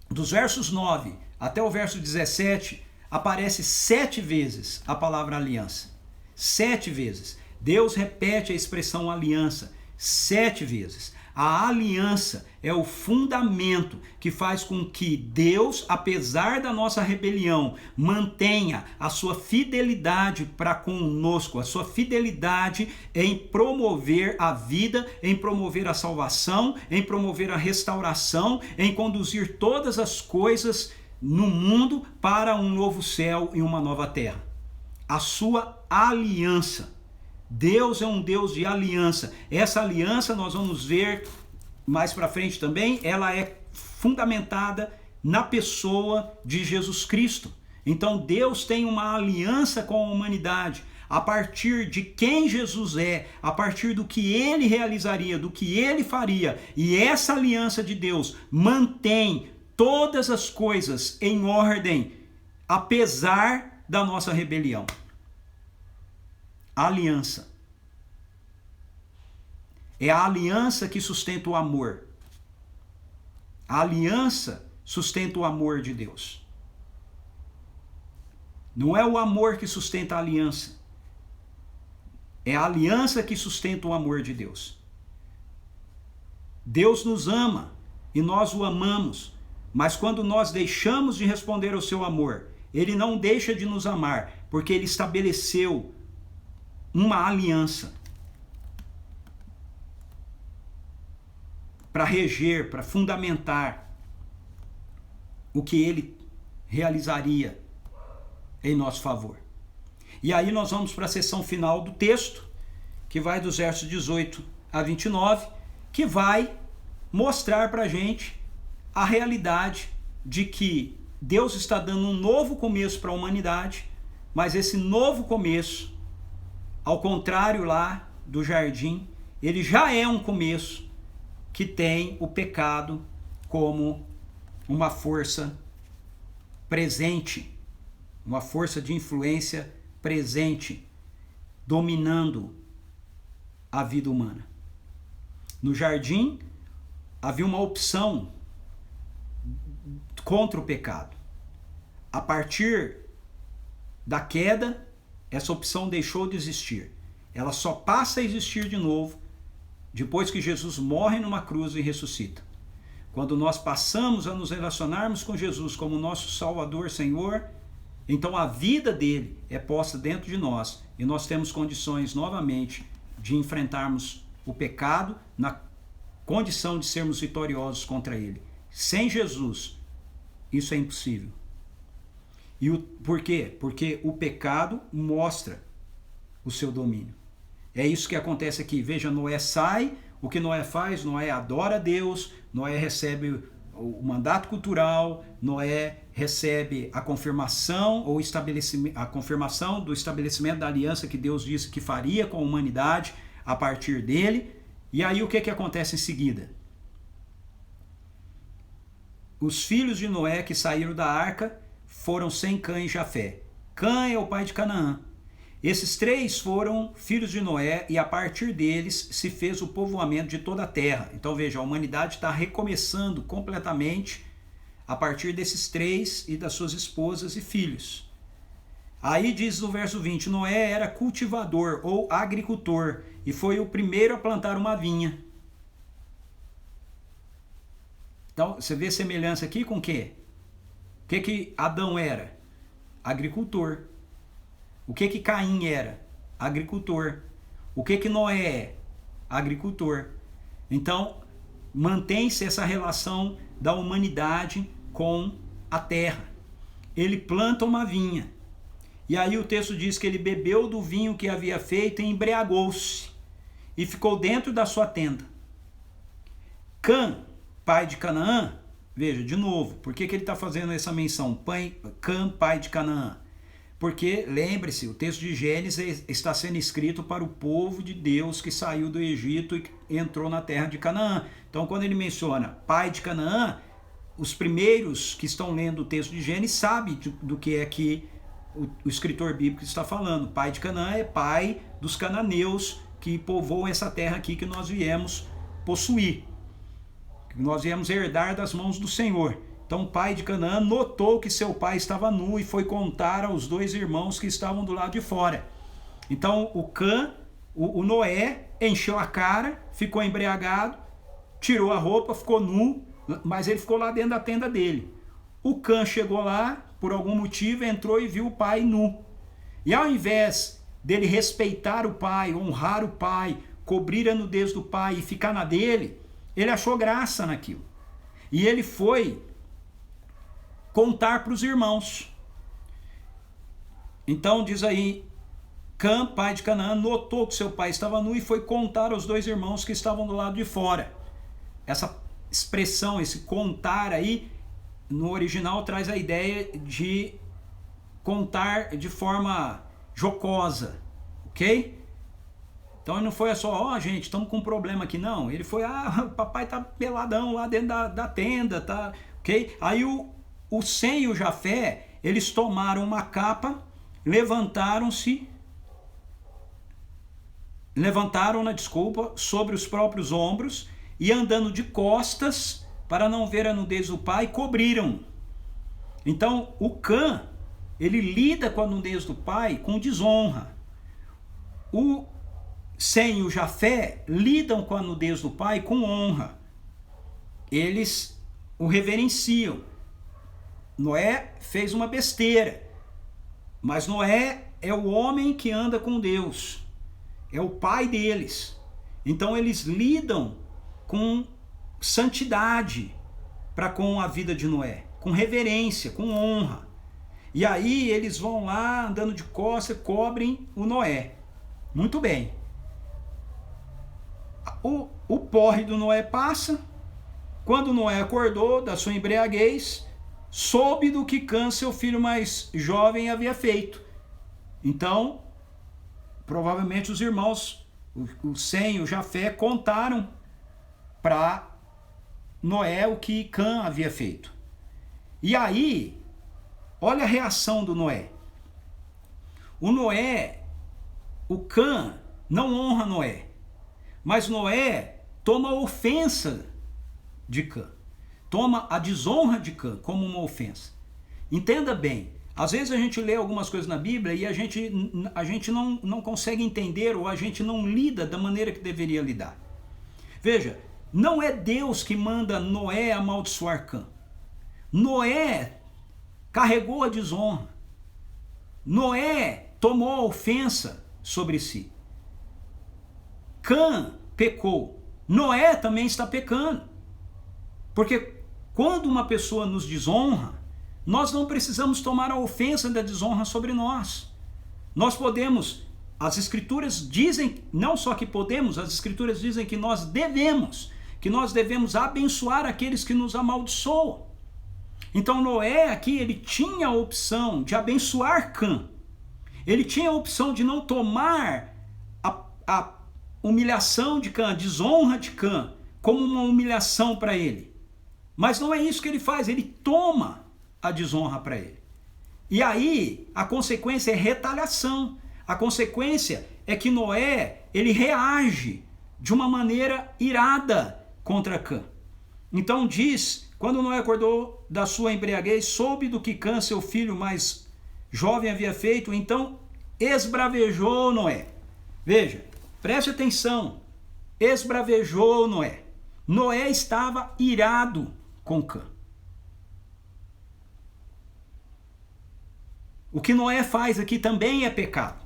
dos versos 9 até o verso 17, aparece 7 vezes a palavra aliança. 7 vezes. Deus repete a expressão aliança 7 vezes. A aliança é o fundamento que faz com que Deus, apesar da nossa rebelião, mantenha a sua fidelidade para conosco, a sua fidelidade em promover a vida, em promover a salvação, em promover a restauração, em conduzir todas as coisas no mundo para um novo céu e uma nova terra. A sua aliança. Deus é um Deus de aliança. Essa aliança nós vamos ver mais para frente também, ela é fundamentada na pessoa de Jesus Cristo. Então Deus tem uma aliança com a humanidade a partir de quem Jesus é, a partir do que ele realizaria, do que ele faria. E essa aliança de Deus mantém todas as coisas em ordem, apesar da nossa rebelião. Aliança. É a aliança que sustenta o amor. A aliança sustenta o amor de Deus. Não é o amor que sustenta a aliança. É a aliança que sustenta o amor de Deus. Deus nos ama e nós o amamos, mas quando nós deixamos de responder ao seu amor, ele não deixa de nos amar, porque ele estabeleceu uma aliança para reger, para fundamentar o que ele realizaria em nosso favor. E aí nós vamos para a seção final do texto, que vai dos versos 18 a 29, que vai mostrar para a gente a realidade de que Deus está dando um novo começo para a humanidade, mas esse novo começo, ao contrário lá do jardim, ele já é um começo que tem o pecado como uma força presente, uma força de influência presente, dominando a vida humana. No jardim, havia uma opção contra o pecado. A partir da queda, essa opção deixou de existir. Ela só passa a existir de novo depois que Jesus morre numa cruz e ressuscita. Quando nós passamos a nos relacionarmos com Jesus como nosso Salvador, Senhor, então a vida dele é posta dentro de nós e nós temos condições novamente de enfrentarmos o pecado na condição de sermos vitoriosos contra ele. Sem Jesus, isso é impossível. E por quê? Porque o pecado mostra o seu domínio. É isso que acontece aqui. Veja, Noé sai, o que Noé faz? Noé adora a Deus, Noé recebe o mandato cultural, Noé recebe a confirmação ou a confirmação do estabelecimento da aliança que Deus disse que faria com a humanidade a partir dele. E aí o que acontece em seguida? Os filhos de Noé que saíram da arca foram Sem, Cã e Jafé. Cã é o pai de Canaã. Esses 3 foram filhos de Noé e a partir deles se fez o povoamento de toda a terra. Então veja, a humanidade está recomeçando completamente a partir desses 3 e das suas esposas e filhos. Aí diz no verso 20, Noé era cultivador ou agricultor e foi o primeiro a plantar uma vinha. Então você vê semelhança aqui com o quê? O que Adão era? Agricultor. O que Caim era? Agricultor. O que Noé é? Agricultor. Então, mantém-se essa relação da humanidade com a terra. Ele planta uma vinha. E aí o texto diz que ele bebeu do vinho que havia feito e embriagou-se. E ficou dentro da sua tenda. Cã, pai de Canaã, veja, de novo, por que ele está fazendo essa menção? Cã, pai de Canaã. Porque, lembre-se, o texto de Gênesis está sendo escrito para o povo de Deus que saiu do Egito e entrou na terra de Canaã. Então, quando ele menciona pai de Canaã, os primeiros que estão lendo o texto de Gênesis sabem do que é que o escritor bíblico está falando. Pai de Canaã é pai dos cananeus que povoam essa terra aqui que nós viemos possuir, que nós viemos herdar das mãos do Senhor. Então o pai de Canaã notou que seu pai estava nu e foi contar aos 2 irmãos que estavam do lado de fora. Então o Noé encheu a cara, ficou embriagado, tirou a roupa, ficou nu, mas ele ficou lá dentro da tenda dele. O Cã chegou lá, por algum motivo, entrou e viu o pai nu. E ao invés dele respeitar o pai, honrar o pai, cobrir a nudez do pai e ficar na dele, ele achou graça naquilo. E ele foi contar para os irmãos. Então diz aí, Cã, pai de Canaã, notou que seu pai estava nu e foi contar aos 2 irmãos que estavam do lado de fora. Essa expressão, esse contar aí, no original traz a ideia de contar de forma jocosa, ok? Então ele não foi só, gente, estamos com um problema aqui, não. Ele foi, papai tá peladão lá dentro da tenda, tá, ok? Aí o Sem e o Jafé, eles tomaram uma capa, levantaram-na, sobre os próprios ombros e andando de costas, para não ver a nudez do pai, cobriram. Então o Cã, ele lida com a nudez do pai com desonra. O Sem e o Jafé lidam com a nudez do pai com honra. Eles o reverenciam. Noé fez uma besteira, mas Noé é o homem que anda com Deus, é o pai deles. Então eles lidam com santidade para com a vida de Noé, com reverência, com honra. E aí eles vão lá andando de costas, cobrem o Noé. Muito bem. O porre do Noé passa. Quando Noé acordou da sua embriaguez, soube do que Cã, seu filho mais jovem, havia feito. Então, provavelmente os irmãos, o Sem e o Jafé, contaram para Noé o que Cã havia feito. E aí, olha a reação do Noé. O Cã não honra Noé, mas Noé toma a ofensa de Cã, toma a desonra de Cã como uma ofensa. Entenda bem, às vezes a gente lê algumas coisas na Bíblia e a gente não consegue entender, ou a gente não lida da maneira que deveria lidar. Veja, não é Deus que manda Noé amaldiçoar Cã. Noé carregou a desonra. Noé tomou a ofensa sobre si. Cã pecou. Noé também está pecando. Porque quando uma pessoa nos desonra, nós não precisamos tomar a ofensa da desonra sobre nós. Nós podemos, as Escrituras dizem, não só que podemos, as Escrituras dizem que nós devemos abençoar aqueles que nos amaldiçoam. Então Noé aqui, ele tinha a opção de abençoar Cã. Ele tinha a opção de não tomar a humilhação de Cã, a desonra de Cã, como uma humilhação para ele. Mas não é isso que ele faz, ele toma a desonra para ele. E aí, a consequência é retaliação. A consequência é que Noé, ele reage de uma maneira irada contra Cã. Então diz, quando Noé acordou da sua embriaguez, soube do que Cã, seu filho mais jovem, havia feito, então esbravejou Noé. Veja, preste atenção, esbravejou Noé. Noé estava irado com Cã. O que Noé faz aqui também é pecado.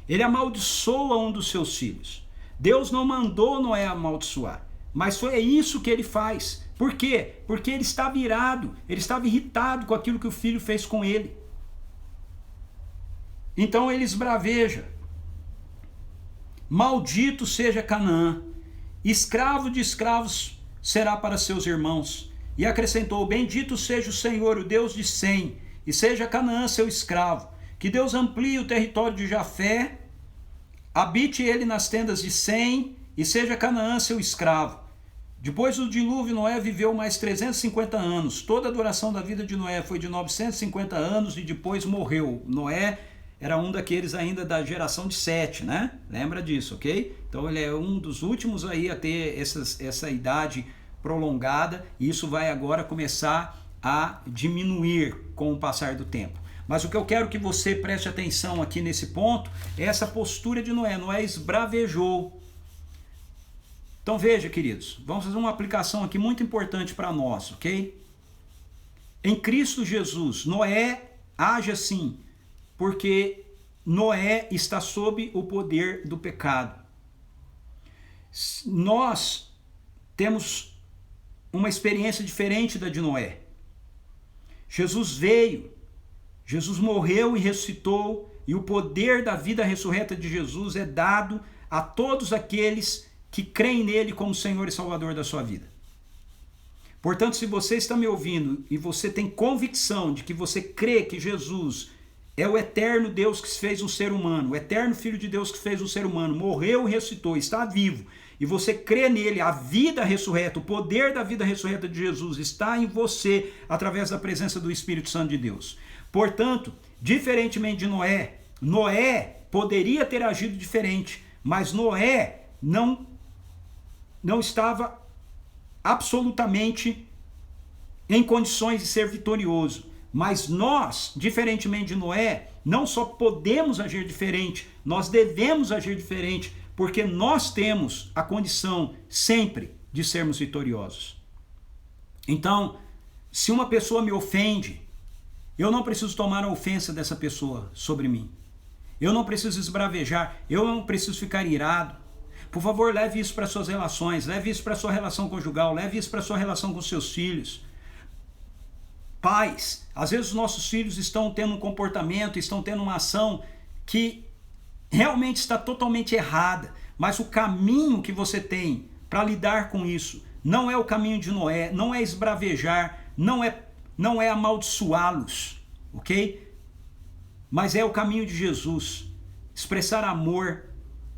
Ele amaldiçoa um dos seus filhos. Deus não mandou Noé amaldiçoar, mas foi isso que ele faz. Por quê? Porque ele estava irado, ele estava irritado com aquilo que o filho fez com ele. Então ele esbraveja. Maldito seja Canaã, escravo de escravos será para seus irmãos. E acrescentou, bendito seja o Senhor, o Deus de Sem, e seja Canaã seu escravo. Que Deus amplie o território de Jafé, habite ele nas tendas de Sem, e seja Canaã seu escravo. Depois do dilúvio, Noé viveu mais 350 anos. Toda a duração da vida de Noé foi de 950 anos e depois morreu. Noé era um daqueles ainda da geração de Sete, né? Lembra disso, ok? Então ele é um dos últimos aí a ter essa idade prolongada, e isso vai agora começar a diminuir com o passar do tempo. Mas o que eu quero que você preste atenção aqui nesse ponto é essa postura de Noé. Noé esbravejou. Então veja, queridos, vamos fazer uma aplicação aqui muito importante para nós, ok? Em Cristo Jesus, Noé age assim, porque Noé está sob o poder do pecado. Nós temos uma experiência diferente da de Noé. Jesus veio, Jesus morreu e ressuscitou, e o poder da vida ressurreta de Jesus é dado a todos aqueles que creem nele como Senhor e Salvador da sua vida. Portanto, se você está me ouvindo e você tem convicção de que você crê que Jesus é o eterno Deus que fez um ser humano, o eterno Filho de Deus que fez um ser humano, morreu e ressuscitou, está vivo, e você crê nele, a vida ressurreta, o poder da vida ressurreta de Jesus está em você através da presença do Espírito Santo de Deus. Portanto, diferentemente de Noé, Noé poderia ter agido diferente, mas Noé não estava absolutamente em condições de ser vitorioso. Mas nós, diferentemente de Noé, não só podemos agir diferente, nós devemos agir diferente, porque nós temos a condição sempre de sermos vitoriosos. Então, se uma pessoa me ofende, eu não preciso tomar a ofensa dessa pessoa sobre mim. Eu não preciso esbravejar, eu não preciso ficar irado. Por favor, leve isso para suas relações, leve isso para sua relação conjugal, leve isso para sua relação com seus filhos. Pais, às vezes os nossos filhos estão tendo um comportamento, estão tendo uma ação que realmente está totalmente errada, mas o caminho que você tem para lidar com isso não é o caminho de Noé, não é esbravejar, não é amaldiçoá-los, ok? Mas é o caminho de Jesus, expressar amor,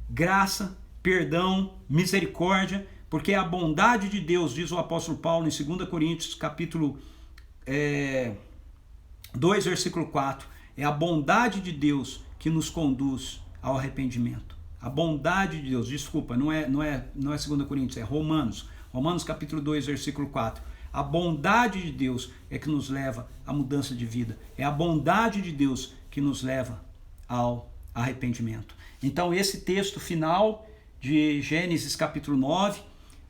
graça, perdão, misericórdia, porque a bondade de Deus, diz o apóstolo Paulo em 2 Coríntios, capítulo 2, versículo 4, é a bondade de Deus que nos conduz ao arrependimento. A bondade de Deus, desculpa, não é 2 Coríntios, é Romanos capítulo 2, versículo 4. A bondade de Deus é que nos leva à mudança de vida. É a bondade de Deus que nos leva ao arrependimento. Então esse texto final de Gênesis capítulo 9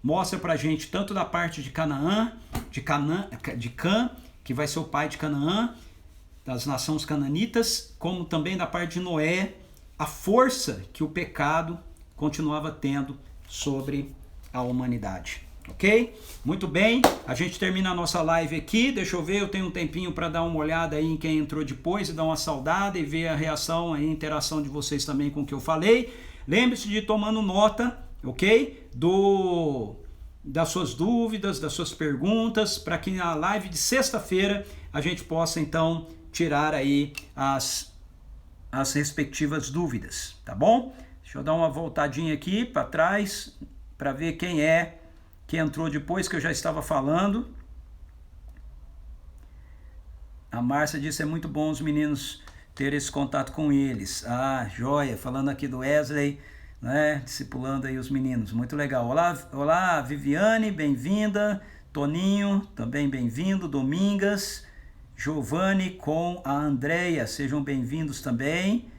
mostra pra gente tanto da parte de Canaã, de Cã, que vai ser o pai de Canaã, das nações cananitas, como também da parte de Noé, a força que o pecado continuava tendo sobre a humanidade. Ok? Muito bem, a gente termina a nossa live aqui. Deixa eu ver, eu tenho um tempinho para dar uma olhada aí em quem entrou depois e dar uma saudada e ver a reação, a interação de vocês também com o que eu falei. Lembre-se de ir tomando nota, ok? Das suas dúvidas, das suas perguntas, para que na live de sexta-feira a gente possa então tirar aí as respectivas dúvidas, tá bom? Deixa eu dar uma voltadinha aqui para trás para ver quem que entrou depois que eu já estava falando. A Márcia disse, é muito bom os meninos ter esse contato com eles. Ah, joia, falando aqui do Wesley, né, discipulando aí os meninos, muito legal. Olá, Viviane, bem-vinda. Toninho, também bem-vindo. Domingas, Giovanni com a Andreia, sejam bem-vindos também.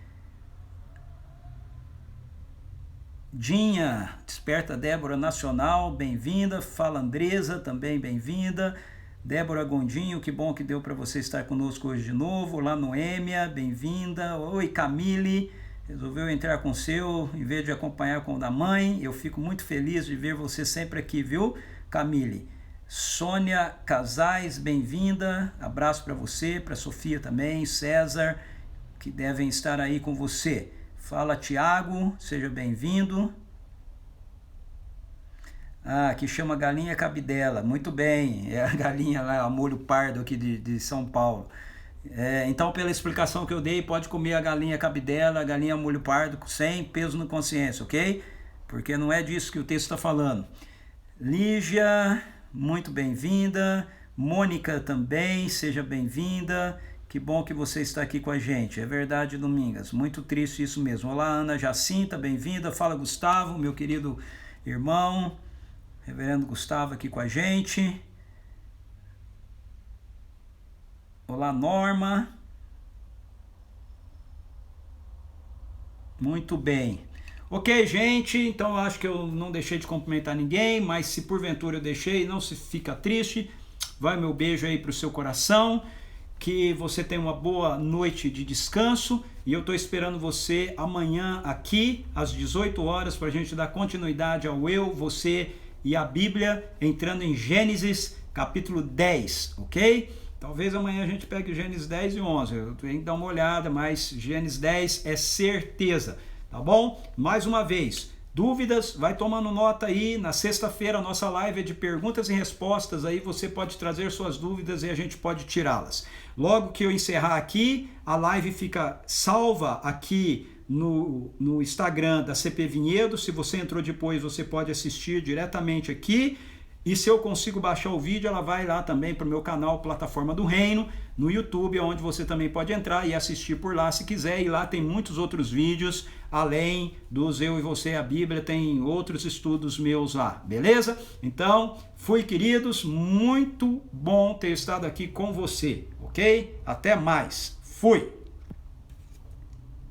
Dinha, Desperta Débora Nacional, bem-vinda. Fala Andresa, também bem-vinda. Débora Gondinho, que bom que deu para você estar conosco hoje de novo. Olá, Noêmia, bem-vinda. Oi, Camille, resolveu entrar com o seu, em vez de acompanhar com o da mãe. Eu fico muito feliz de ver você sempre aqui, viu, Camille? Sônia Casais, bem-vinda. Abraço para você, para Sofia também, César, que devem estar aí com você. Fala, Tiago, seja bem-vindo. Ah, que chama galinha cabidela, muito bem, é a galinha lá, a molho pardo aqui de São Paulo. Então, pela explicação que eu dei, pode comer a galinha cabidela, a galinha molho pardo, sem peso na consciência, ok? Porque não é disso que o texto está falando. Lígia, muito bem-vinda. Mônica também, seja bem-vinda. Que bom que você está aqui com a gente, é verdade, Domingas, muito triste isso mesmo. Olá, Ana Jacinta, bem-vinda. Fala, Gustavo, meu querido irmão, reverendo Gustavo aqui com a gente. Olá, Norma. Muito bem. Ok, gente, então eu acho que eu não deixei de cumprimentar ninguém, mas se porventura eu deixei, não se fica triste. Vai meu beijo aí para o seu coração. Que você tenha uma boa noite de descanso e eu estou esperando você amanhã aqui às 18 horas para a gente dar continuidade ao Eu, Você e a Bíblia, entrando em Gênesis capítulo 10, ok? Talvez amanhã a gente pegue Gênesis 10 e 11, eu tenho que dar uma olhada, mas Gênesis 10 é certeza, tá bom? Mais uma vez, dúvidas, vai tomando nota aí, na sexta-feira a nossa live é de perguntas e respostas, aí você pode trazer suas dúvidas e a gente pode tirá-las. Logo que eu encerrar aqui, a live fica salva aqui no Instagram da CP Vinhedo. Se você entrou depois, você pode assistir diretamente aqui. E se eu consigo baixar o vídeo, ela vai lá também para o meu canal Plataforma do Reino, no YouTube, onde você também pode entrar e assistir por lá se quiser. E lá tem muitos outros vídeos, além dos Eu e Você, a Bíblia, tem outros estudos meus lá, beleza? Então, fui, queridos, muito bom ter estado aqui com você, ok? Até mais, fui!